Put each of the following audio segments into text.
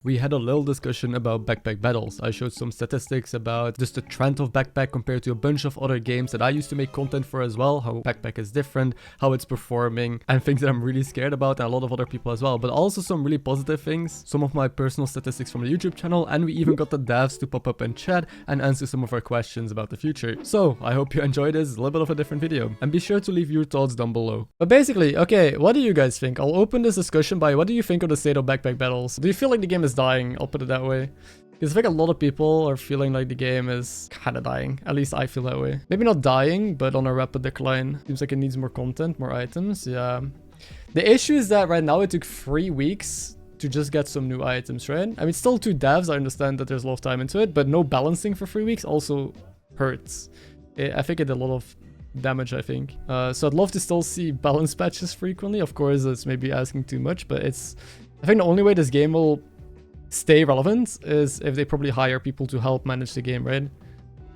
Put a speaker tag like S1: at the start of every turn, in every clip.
S1: We had a little discussion about backpack battles. I showed some statistics about just the trend of backpack compared to a bunch of other games that I used to make content for as well, how backpack is different, how it's performing, and things that I'm really scared about, and a lot of other people as well, but also some really positive things, some of my personal statistics from the YouTube channel, and we even got the devs to pop up in chat and answer some of our questions about the future. So I hope you enjoyed this, a little bit of a different video, and be sure to leave your thoughts down below. But basically, okay, what do you guys think? I'll open this discussion by what do you think of the state of backpack battles? Do you feel like the game is dying? I'll put it that way. Because I think a lot of people are feeling like the game is kind of dying. At least I feel that way. Maybe not dying, but on a rapid decline. Seems like it needs more content, more items. Yeah. The issue is that right now it took 3 weeks to just get some new items, right? I mean, still 2 devs. I understand that there's a lot of time into it, but no balancing for 3 weeks also hurts. I think it did a lot of damage, I think. So I'd love to still see balance patches frequently. Of course, it's maybe asking too much, but it's... I think the only way this game will stay relevant is if they probably hire people to help manage the game, right?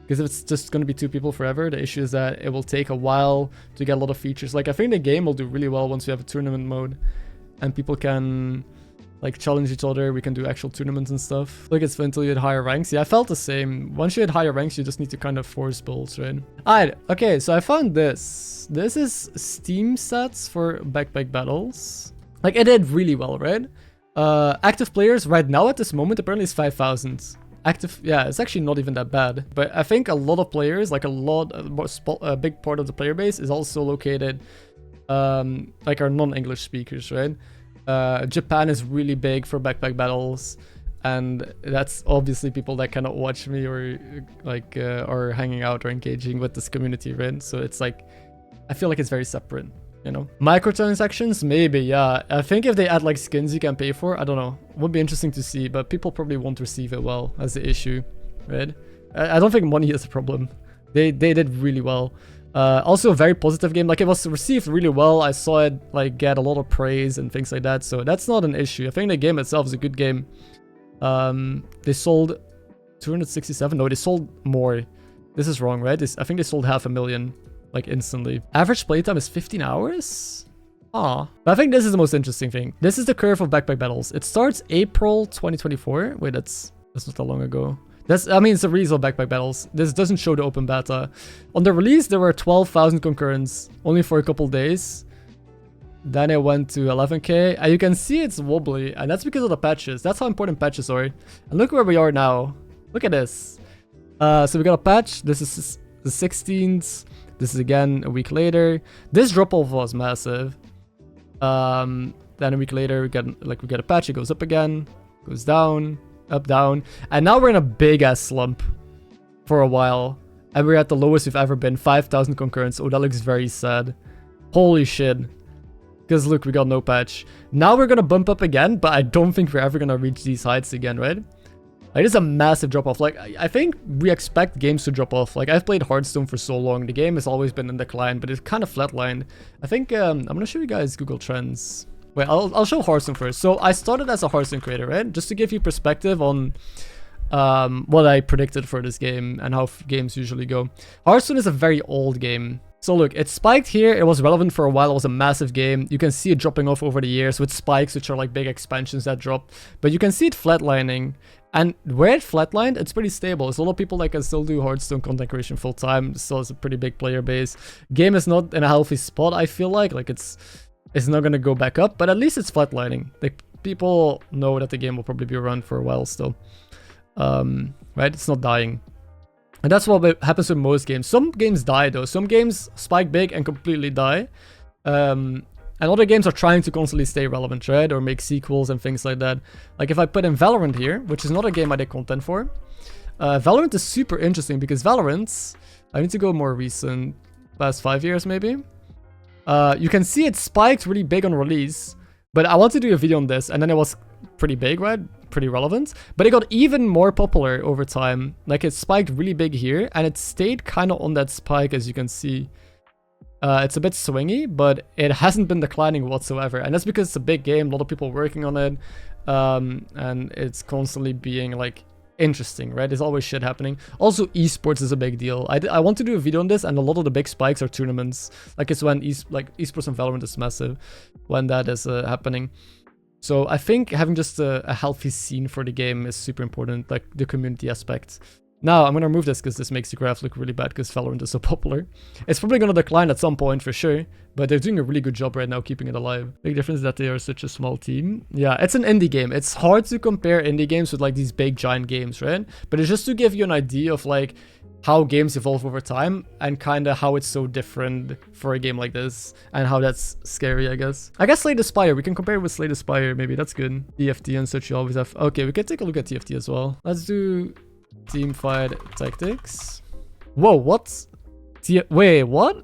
S1: Because if it's just going to be 2 people forever, the issue is that it will take a while to get a lot of features. Like, I think the game will do really well once we have a tournament mode and people can like challenge each other. We can do actual tournaments and stuff. Like, it's fun until you hit higher ranks. Yeah, I felt the same. Once you hit higher ranks, you just need to kind of force builds, right? Alright, okay, so I found this. This is Steam sets for Backpack Battles. Like, it did really well, right? Active players right now at this moment apparently is 5,000. Active, yeah, it's actually not even that bad. But I think a lot of players, like a big part of the player base is also located, like our non-English speakers, right? Japan is really big for backpack battles, and that's obviously people that cannot watch me or like or hanging out or engaging with this community, right? So it's like, I feel like it's very separate. You know, microtransactions, maybe, yeah. I think if they add like skins you can pay for, I don't know. Would be interesting to see, but people probably won't receive it well as the issue, right? I don't think money is a problem. They did really well. Also a very positive game. Like, it was received really well. I saw it like get a lot of praise and things like that. So that's not an issue. I think the game itself is a good game. They sold 267. No, they sold more. This is wrong, right? I think they sold 500,000. Like, instantly. Average playtime is 15 hours? Aw. But I think this is the most interesting thing. This is the curve of backpack battles. It starts April 2024. Wait, that's not that long ago. I mean, it's a release of backpack battles. This doesn't show the open beta. On the release, there were 12,000 concurrents only for a couple days. Then it went to 11k. And you can see it's wobbly. And that's because of the patches. That's how important patches are. And look where we are now. Look at this. So we got a patch. This is the 16th. This is again a week later. This drop-off was massive. Then a week later, we get a patch. It goes up again, goes down, up, down. And now we're in a big-ass slump for a while. And we're at the lowest we've ever been, 5,000 concurrents. Oh, that looks very sad. Holy shit. Because look, we got no patch. Now we're going to bump up again, but I don't think we're ever going to reach these heights again, right? It is a massive drop-off. Like, I think we expect games to drop off. Like, I've played Hearthstone for so long. The game has always been in decline, but it's kind of flatlined. I think, I'm going to show you guys Google Trends. Wait, I'll show Hearthstone first. So, I started as a Hearthstone creator, right? Just to give you perspective on what I predicted for this game and how games usually go. Hearthstone is a very old game. So look, it spiked here. It was relevant for a while. It was a massive game. You can see it dropping off over the years with spikes, which are like big expansions that drop. But you can see it flatlining. And where it flatlined, it's pretty stable. There's a lot of people that can still do Hearthstone content creation full time. Still has a pretty big player base. Game is not in a healthy spot, I feel like. Like, it's not going to go back up, but at least it's flatlining. Like, people know that the game will probably be around for a while still. Right? It's not dying. And that's what happens with most games. Some games die though. Some games spike big and completely die. And other games are trying to constantly stay relevant, right? Or make sequels and things like that. Like, if I put in Valorant here, which is not a game I did content for. Valorant is super interesting because Valorant, I need to go more recent, past 5 years maybe. You can see it spiked really big on release. But I want to do a video on this, and then it was pretty big, right? Pretty relevant. But it got even more popular over time. Like, it spiked really big here, and it stayed kind of on that spike, as you can see. It's a bit swingy, but it hasn't been declining whatsoever. And that's because it's a big game, a lot of people working on it. And it's constantly being, like, interesting, right? There's always shit happening. Also, esports is a big deal. I want to do a video on this, and a lot of the big spikes are tournaments. Like, it's when esports and Valorant is massive, when that is happening. So I think having just a healthy scene for the game is super important, like the community aspect. Now, I'm gonna remove this because this makes the graph look really bad because Valorant is so popular. It's probably gonna decline at some point for sure, but they're doing a really good job right now keeping it alive. Big difference is that they are such a small team. Yeah, it's an indie game. It's hard to compare indie games with like these big giant games, right? But it's just to give you an idea of like how games evolve over time and kind of how it's so different for a game like this and how that's scary, I guess. I guess Slay the Spire. We can compare it with Slay the Spire. Maybe that's good. TFT and such you always have. Okay, we can take a look at TFT as well. Let's do Teamfight Tactics. Whoa, what? Wait, what?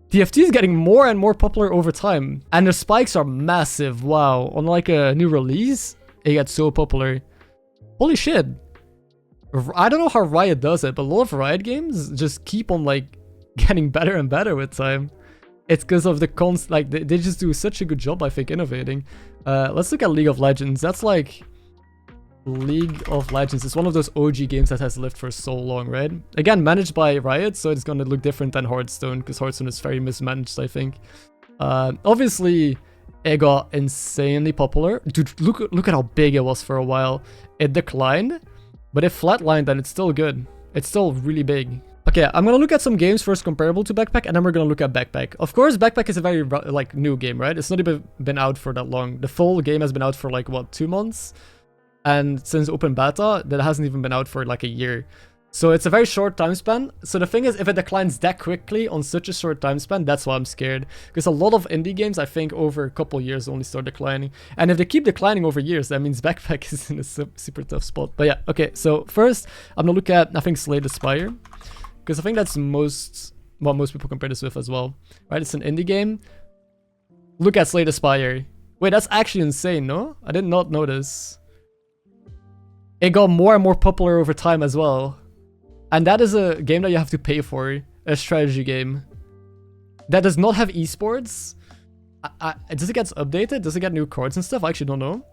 S1: TFT is getting more and more popular over time. And the spikes are massive. Wow. On like a new release, it gets so popular. Holy shit. I don't know how Riot does it, but a lot of Riot games just keep on like getting better and better with time. It's because of the like they just do such a good job, I think, innovating. Let's look at League of Legends. That's like League of Legends is one of those OG games that has lived for so long, right? Again, managed by Riot, so it's gonna look different than Hearthstone because Hearthstone is very mismanaged, I think. Obviously, it got insanely popular. Dude, look at how big it was for a while. It declined, but it flatlined and it's still good. It's still really big. Okay, I'm gonna look at some games first comparable to Backpack, and then we're gonna look at Backpack. Of course, Backpack is a very like new game, right? It's not even been out for that long. The full game has been out for like what, 2 months? And since open beta, that hasn't even been out for like a year. So it's a very short time span. So the thing is, if it declines that quickly on such a short time span, that's why I'm scared. Because a lot of indie games, I think, over a couple years only start declining. And if they keep declining over years, that means Backpack is in a super tough spot. But yeah, okay. So first, I'm gonna look at, I think, Slay the Spire. Because I think that's what most people compare this with as well. Right, it's an indie game. Look at Slay the Spire. Wait, that's actually insane, no? I did not notice. It got more and more popular over time as well. And that is a game that you have to pay for. A strategy game. That does not have esports. Does it get updated? Does it get new cards and stuff? I actually don't know.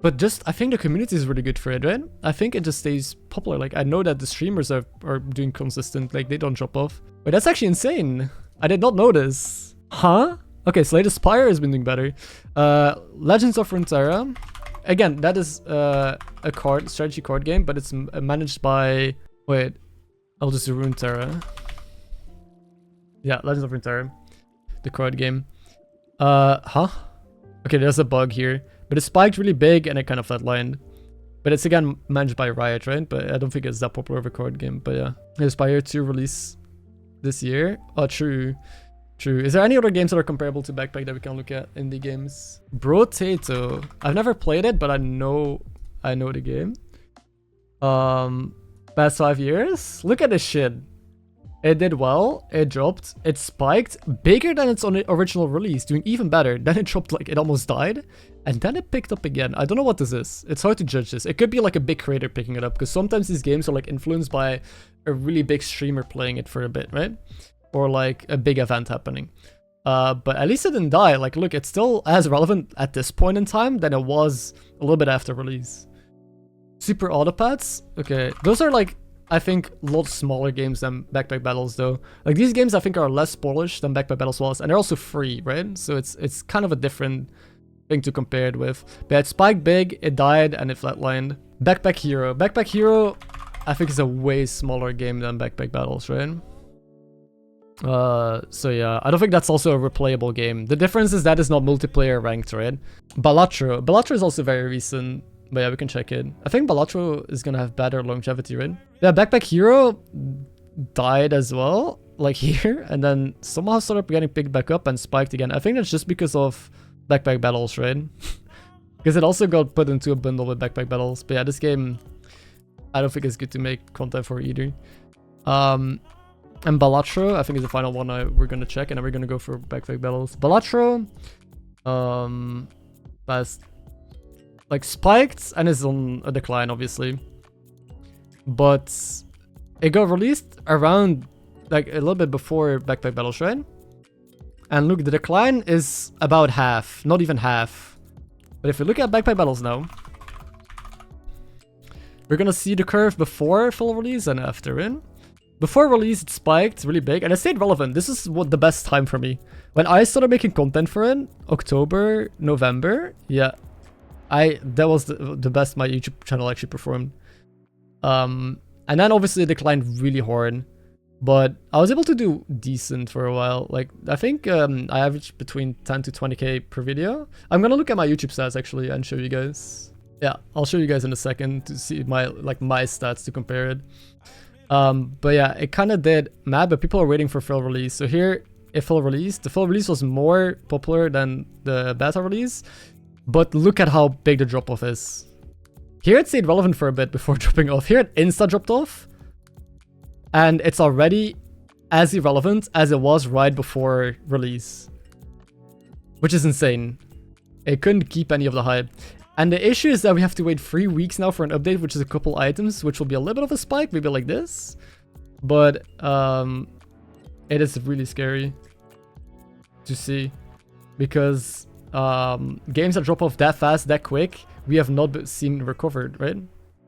S1: But just, I think the community is really good for it, right? I think it just stays popular. Like, I know that the streamers are doing consistent. Like, they don't drop off. But that's actually insane. I did not notice. Huh? Okay, Slay the Spire has been doing better. Legends of Runeterra. Again, that is a strategy card game, but it's managed by... Wait, I'll just do Runeterra. Yeah, Legends of Runeterra. The card game. Huh? Okay, there's a bug here. But it spiked really big and it kind of flatlined. But it's again managed by Riot, right? But I don't think it's that popular of a card game. But yeah. Aspire to release this year. Oh, true. True. Is there any other games that are comparable to Backpack that we can look at? Indie games. Brotato. I've never played it, but I know the game. Past 5 years? Look at this shit. It did well, it dropped, it spiked, bigger than its original release, doing even better. Then it dropped, like, it almost died, and then it picked up again. I don't know what this is. It's hard to judge this. It could be like a big creator picking it up, because sometimes these games are like influenced by a really big streamer playing it for a bit, right? Or like a big event happening. But at least it didn't die. Like, look, it's still as relevant at this point in time than it was a little bit after release. Super Autopads? Okay, those are like, I think, a lot smaller games than Backpackbattles though. Like, these games I think are less polished than Backpackbattles was, and they're also free, right? So it's kind of a different thing to compare it with. But it spiked big, it died, and it flatlined. Backpack Hero. Backpack Hero, I think, is a way smaller game than Backpackbattles, right? So yeah, I don't think that's also a replayable game. The difference is that it's not multiplayer ranked, right? Balatro. Balatro is also very recent. But yeah, we can check it. I think Balatro is gonna have better longevity, right? Yeah, Backpack Hero died as well, like here, and then somehow started getting picked back up and spiked again. I think that's just because of Backpackbattles, right? Because it also got put into a bundle with Backpackbattles. But yeah, this game, I don't think it's good to make content for either. And Balatro, I think, is the final one we're gonna check, and then we're gonna go for Backpackbattles. Balatro, last... like, spiked and is on a decline, obviously. But it got released around, like, a little bit before Backpackbattles, right? And look, the decline is about half, not even half. But if we look at Backpackbattles now, we're gonna see the curve before full release and after, right? Before release, it spiked really big, and it stayed relevant. This is what the best time for me. When I started making content for it, October, November, yeah. That was the best my YouTube channel actually performed. And then obviously it declined really hard, but I was able to do decent for a while. Like I think I averaged between 10 to 20k per video. I'm gonna look at my YouTube stats actually and show you guys. Yeah, I'll show you guys in a second to see my stats to compare it. But yeah, it kind of did mad, but people are waiting for full release. So here, it full release. The full release was more popular than the beta release, but look at how big the drop off is. Here it stayed relevant for a bit before dropping off. Here it insta dropped off, and it's already as irrelevant as it was right before release, which is insane. It couldn't keep any of the hype. And the issue is that we have to wait 3 weeks now for an update, which is a couple items, which will be a little bit of a spike, maybe like this. But it is really scary to see, because games that drop off that fast, that quick, we have not seen recovered, right?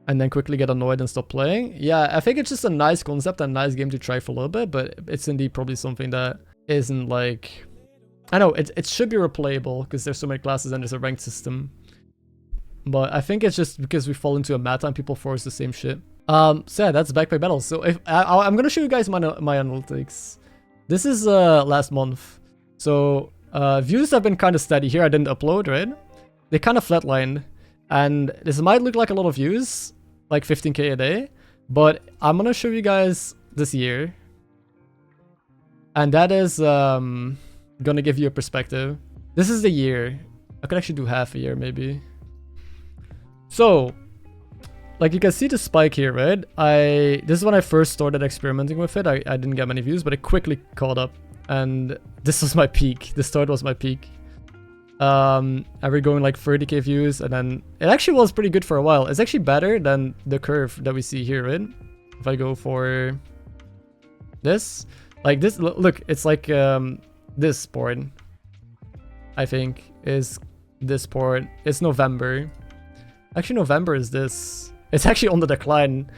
S1: And then quickly get annoyed and stop playing. Yeah, I think it's just a nice concept and nice game to try for a little bit, but it's indeed probably something that isn't like... I know, it should be replayable because there's so many classes and there's a ranked system. But I think it's just because we fall into a meta and people force the same shit. So yeah, that's Backpack Battles. So if I'm gonna show you guys my analytics. This is last month. So views have been kind of steady here. I didn't upload, right? They kind of flatlined. And this might look like a lot of views, like 15k a day. But I'm gonna show you guys this year. And that is gonna give you a perspective. This is the year. I could actually do half a year maybe. So, like you can see the spike here, right? This is when I first started experimenting with it. I didn't get many views, but it quickly caught up. And this was my peak. The start was my peak. And we're going like 30k views, and then it actually was pretty good for a while. It's actually better than the curve that we see here, right? If I go for this, like this, look, it's like this part, I think, is this part. It's November. Actually, November is this. It's actually on the decline.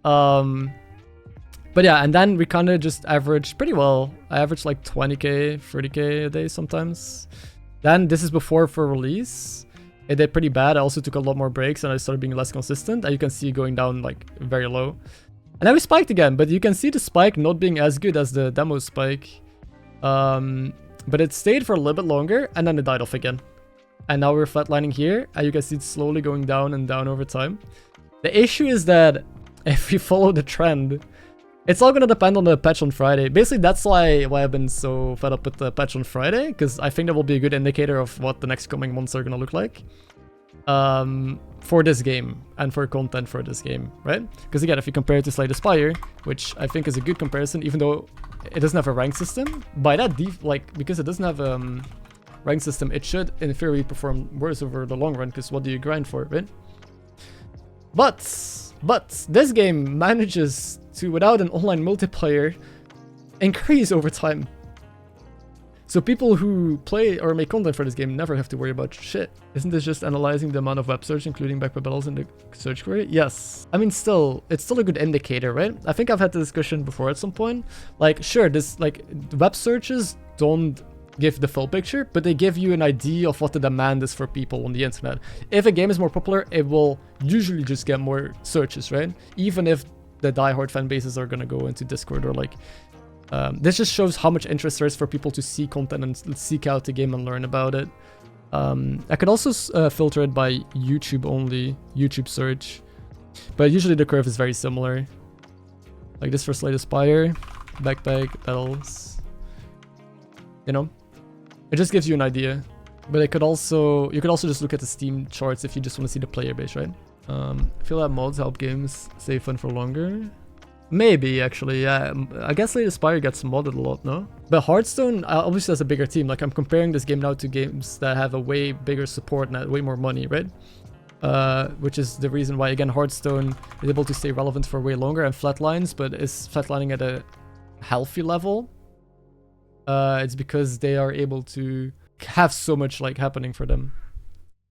S1: But yeah, and then we kind of just averaged pretty well. I averaged like 20k, 30k a day sometimes. Then this is before for release. It did pretty bad. I also took a lot more breaks and I started being less consistent. And you can see going down like very low. And then we spiked again, but you can see the spike not being as good as the demo spike. But it stayed for a little bit longer and then it died off again. And now we're flatlining here, and you can see it slowly going down and down over time. The issue is that if we follow the trend, it's all gonna depend on the patch on Friday. Basically, that's why I've been so fed up with the patch on Friday, because I think that will be a good indicator of what the next coming months are gonna look like. For this game, and for content for this game, right? Because again, if you compare it to Slay the Spire, which I think is a good comparison, even though it doesn't have a rank system, by that because it doesn't have rank system, it should in theory perform worse over the long run, because what do you grind for, right? But this game manages to, without an online multiplayer, increase over time. So people who play or make content for this game never have to worry about shit. Isn't this just analyzing the amount of web search, including Backpackbattles in the search query? Yes. I mean, it's still a good indicator, right? I think I've had the discussion before at some point. Like, sure, web searches don't give the full picture, but they give you an idea of what the demand is for people on the internet. If a game is more popular, it will usually just get more searches, right? Even if the diehard fan bases are gonna go into Discord or like... this just shows how much interest there is for people to see content and seek out the game and learn about it. I could also filter it by YouTube only, YouTube search. But usually the curve is very similar. Like this for Slay the Spire, Backpackbattles. You know? It just gives you an idea. But you could also just look at the Steam charts if you just want to see the player base, right? I feel that mods help games stay fun for longer. Maybe, actually, yeah. I guess Slay the Spire gets modded a lot, no? But Hearthstone obviously has a bigger team. Like, I'm comparing this game now to games that have a way bigger support and way more money, right? Which is the reason why, again, Hearthstone is able to stay relevant for way longer and flatlines, but is flatlining at a healthy level. It's because they are able to have so much, like, happening for them.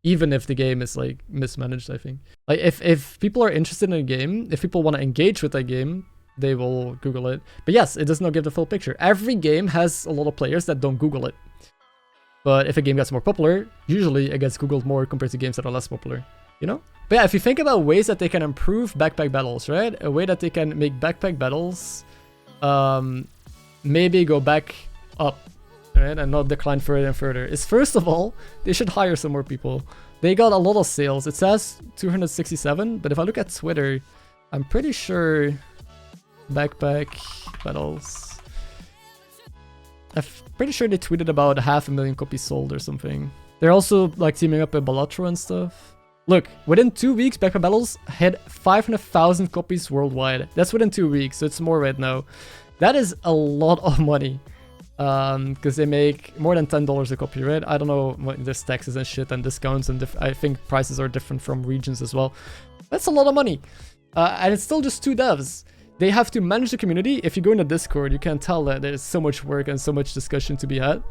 S1: Even if the game is like mismanaged, I think. Like if people are interested in a game, if people want to engage with that game, they will Google it. But yes, it does not give the full picture. Every game has a lot of players that don't Google it. But if a game gets more popular, usually it gets Googled more compared to games that are less popular, you know? But yeah, if you think about ways that they can improve Backpack Battles, right? A way that they can make Backpack Battles maybe go back up, right? And not decline further and further, is first of all, they should hire some more people. They got a lot of sales. It says 267, but if I look at Twitter, I'm pretty sure Backpack Battles... I'm pretty sure they tweeted about 500,000 copies sold or something. They're also like teaming up with Balatro and stuff. Look, within 2 weeks, Backpack Battles had 500,000 copies worldwide. That's within 2 weeks, so it's more right now. That is a lot of money. Because they make more than $10 a copy, right? I don't know what there's taxes and shit and discounts, and I think prices are different from regions as well. That's a lot of money. And it's still just 2 devs. They have to manage the community. If you go into Discord, you can tell that there's so much work and so much discussion to be had.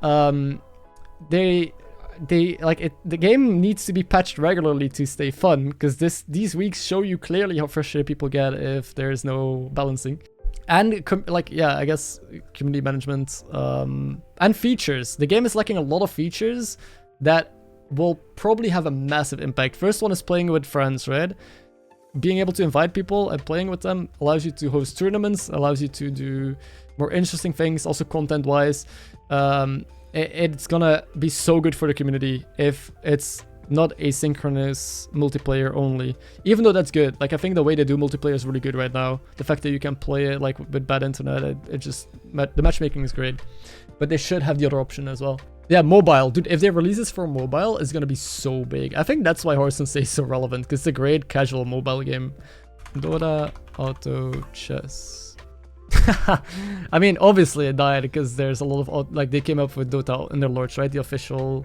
S1: The game needs to be patched regularly to stay fun, because these weeks show you clearly how frustrated people get if there's no balancing. And I guess community management and features. The game is lacking a lot of features that will probably have a massive impact. First one is playing with friends, right? Being able to invite people and playing with them allows you to host tournaments, allows you to do more interesting things, also content-wise. It's gonna be so good for the community if it's not asynchronous multiplayer only. Even though that's good. Like, I think the way they do multiplayer is really good right now. The fact that you can play it like with bad internet, the matchmaking is great. But they should have the other option as well. Yeah, mobile. Dude, if they release this for mobile, it's gonna be so big. I think that's why Hearthstone stays so relevant, because it's a great casual mobile game. Dota Auto Chess. I mean, obviously it died because there's a lot of, like, they came up with Dota Underlords, right? The official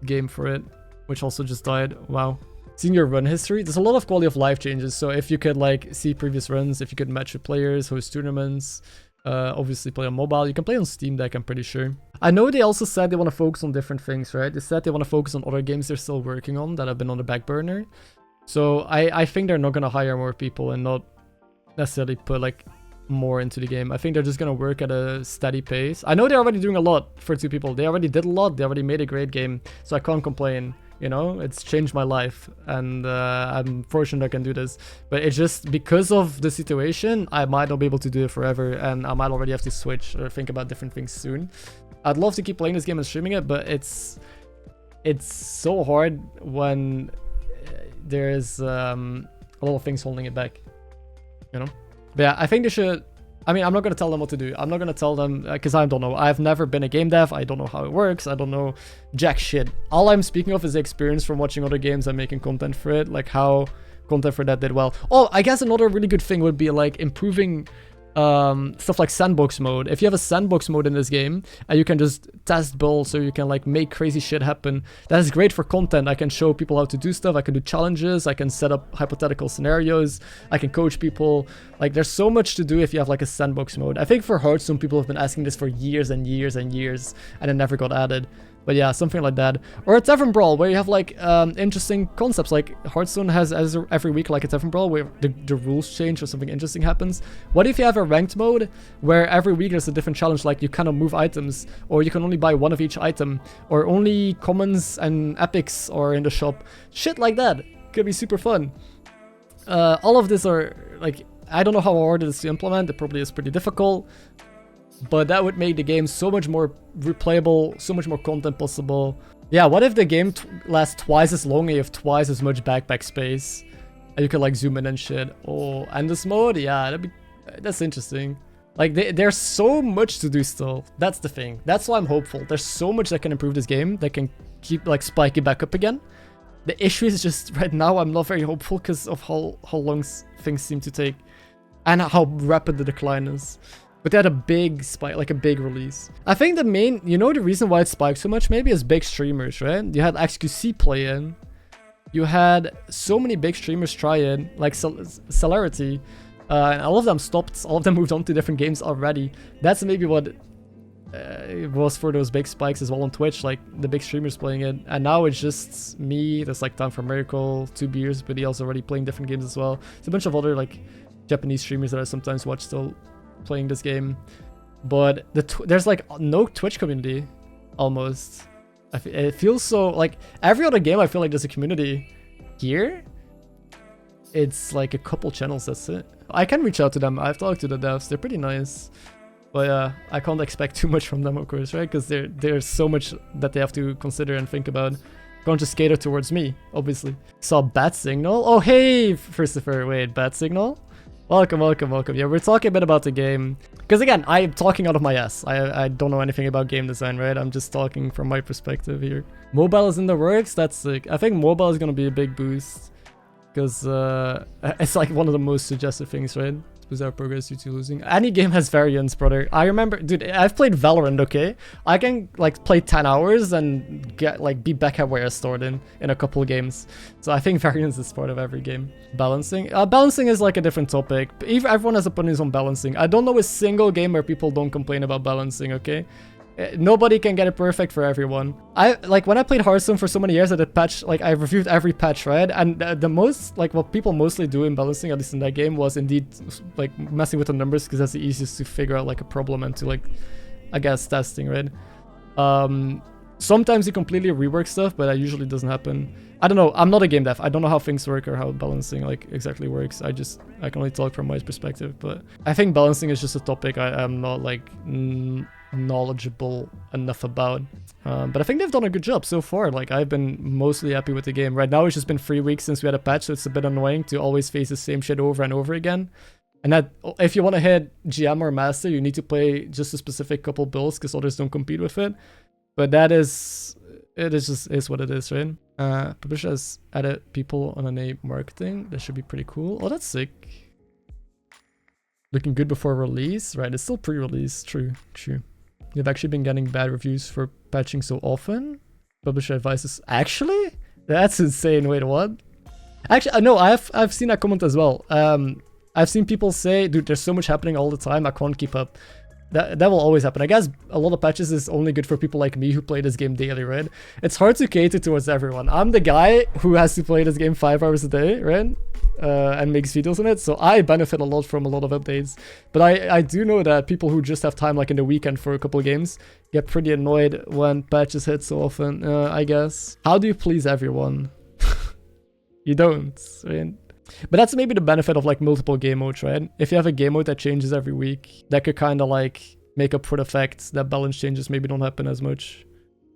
S1: game for it, which also just died. Wow. Seeing your run history, there's a lot of quality of life changes. So if you could like see previous runs, if you could match with players, host tournaments, obviously play on mobile. You can play on Steam Deck, I'm pretty sure. I know they also said they want to focus on different things, right? They said they want to focus on other games they're still working on that have been on the back burner. So I think they're not going to hire more people and not necessarily put like more into the game. I think they're just going to work at a steady pace. I know they're already doing a lot for 2 people. They already did a lot. They already made a great game. So I can't complain. You know, it's changed my life, and I'm fortunate I can do this. But it's just because of the situation, I might not be able to do it forever, and I might already have to switch or think about different things soon. I'd love to keep playing this game and streaming it, but it's so hard when there's a lot of things holding it back, you know? But yeah, I think they should... I mean, I'm not going to tell them what to do. I'm not going to tell them, because I don't know. I've never been a game dev. I don't know how it works. I don't know jack shit. All I'm speaking of is the experience from watching other games and making content for it, like how content for that did well. Oh, I guess another really good thing would be like improving stuff like sandbox mode. If you have a sandbox mode in this game and you can just test builds, so you can like make crazy shit happen, that is great for content. I can show people how to do stuff. I can do challenges. I can set up hypothetical scenarios. I can coach people. Like, there's so much to do if you have like a sandbox mode. I think for Hearthstone, people have been asking this for years and years and years, and it never got added. But yeah, something like that. Or a Tavern Brawl, where you have like interesting concepts. Like Hearthstone has every week like a Tavern Brawl where the rules change or something interesting happens. What if you have a ranked mode where every week there's a different challenge, like you cannot move items, or you can only buy one of each item, or only commons and epics are in the shop. Shit like that could be super fun. All of this are like, I don't know how hard it is to implement. It probably is pretty difficult. But that would make the game so much more replayable, so much more content possible. Yeah, what if the game lasts twice as long and you have twice as much backpack space? And you can like zoom in and shit. Oh, and this mode? Yeah, that's interesting. Like, there's so much to do still. That's the thing. That's why I'm hopeful. There's so much that can improve this game, that can keep like spiking back up again. The issue is just right now I'm not very hopeful because of how long things seem to take. And how rapid the decline is. But they had a big spike, like a big release. I think the main, you know, the reason why it spiked so much maybe is big streamers, right? You had XQC play in. You had so many big streamers try in, like Celerity. And all of them stopped. All of them moved on to different games already. That's maybe what it was for those big spikes as well on Twitch, like the big streamers playing it. And now it's just me. There's like Time for Miracle, 2 Beers, but he also already playing different games as well. It's a bunch of other like Japanese streamers that I sometimes watch still playing this game. but there's like no Twitch community, almost. It feels so like every other game I feel like there's a community. Here, it's like a couple channels, that's it. I can reach out to them. I've talked to the devs, they're pretty nice. But I can't expect too much from them, of course, right? Because there's so much that they have to consider and think about. Can't just cater towards me, obviously. Saw Bat Signal. Oh, hey, Furcifer. Wait, Bat Signal? Welcome, welcome, welcome. Yeah, we're talking a bit about the game. Because again, I'm talking out of my ass. I don't know anything about game design, right? I'm just talking from my perspective here. Mobile is in the works. That's sick. I think mobile is going to be a big boost. Because it's like one of the most suggested things, right? Bizarre progress due to losing. Any game has variance, brother. I remember, dude, I've played Valorant, okay? I can like play 10 hours and get like be back at where I started in a couple of games. So I think variance is part of every game. Balancing. Balancing is like a different topic. Everyone has opinions on balancing. I don't know a single game where people don't complain about balancing, okay? Nobody can get it perfect for everyone. Like when I played Hearthstone for so many years, I did patch, like I reviewed every patch, right? And the most, like what people mostly do in balancing, at least in that game, was indeed like messing with the numbers because that's the easiest to figure out like a problem and to like, I guess, testing, right? Sometimes you completely rework stuff, but that usually doesn't happen. I don't know. I'm not a game dev. I don't know how things work or how balancing like exactly works. I can only talk from my perspective, but I think balancing is just a topic I'm not like knowledgeable enough about. But I think they've done a good job so far. Like I've been mostly happy with the game. Right now it's just been 3 weeks since we had a patch, so it's a bit annoying to always face the same shit over and over again. And that if you want to hit GM or Master, you need to play just a specific couple builds because others don't compete with it. But it is what it is, right? Publisher has added people on a marketing. That should be pretty cool. Oh, that's sick. Looking good before release, right? It's still pre-release. True. You've actually been getting bad reviews for patching so often. Publisher advices. Actually, that's insane. Wait, what? Actually, no. I've seen that comment as well. I've seen people say, dude, there's so much happening all the time. I can't keep up. That will always happen. I guess a lot of patches is only good for people like me who play this game daily, right? It's hard to cater towards everyone. I'm the guy who has to play this game 5 hours a day, right? And makes videos on it, so I benefit a lot from a lot of updates. But I do know that people who just have time like in the weekend for a couple of games get pretty annoyed when patches hit so often, I guess. How do you please everyone? You don't, right? But that's maybe the benefit of like multiple game modes, right? If you have a game mode that changes every week, that could kind of like make up for the fact that balance changes maybe don't happen as much.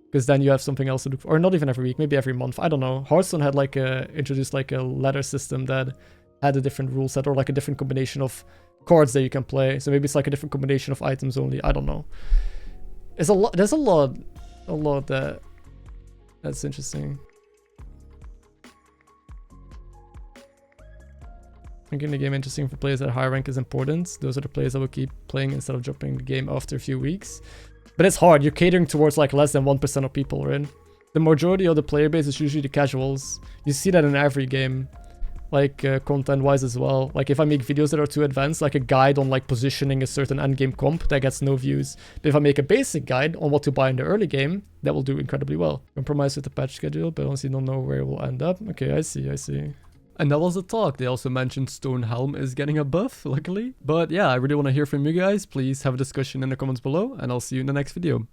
S1: Because then you have something else to do, or not even every week, maybe every month. I don't know. Hearthstone had like introduced like a ladder system that had a different rule set or like a different combination of cards that you can play. So maybe it's like a different combination of items only. I don't know. There's a lot that's interesting. Making the game interesting for players at high rank is important. Those are the players that will keep playing instead of dropping the game after a few weeks. But it's hard. You're catering towards like less than 1% of people, right? The majority of the player base is usually the casuals. You see that in every game, like content-wise as well. Like if I make videos that are too advanced, like a guide on like positioning a certain endgame comp, that gets no views. But if I make a basic guide on what to buy in the early game, that will do incredibly well. Compromise with the patch schedule, but honestly don't know where it will end up. Okay, I see. And that was the talk. They also mentioned Stonehelm is getting a buff, luckily. But yeah, I really want to hear from you guys. Please have a discussion in the comments below, and I'll see you in the next video.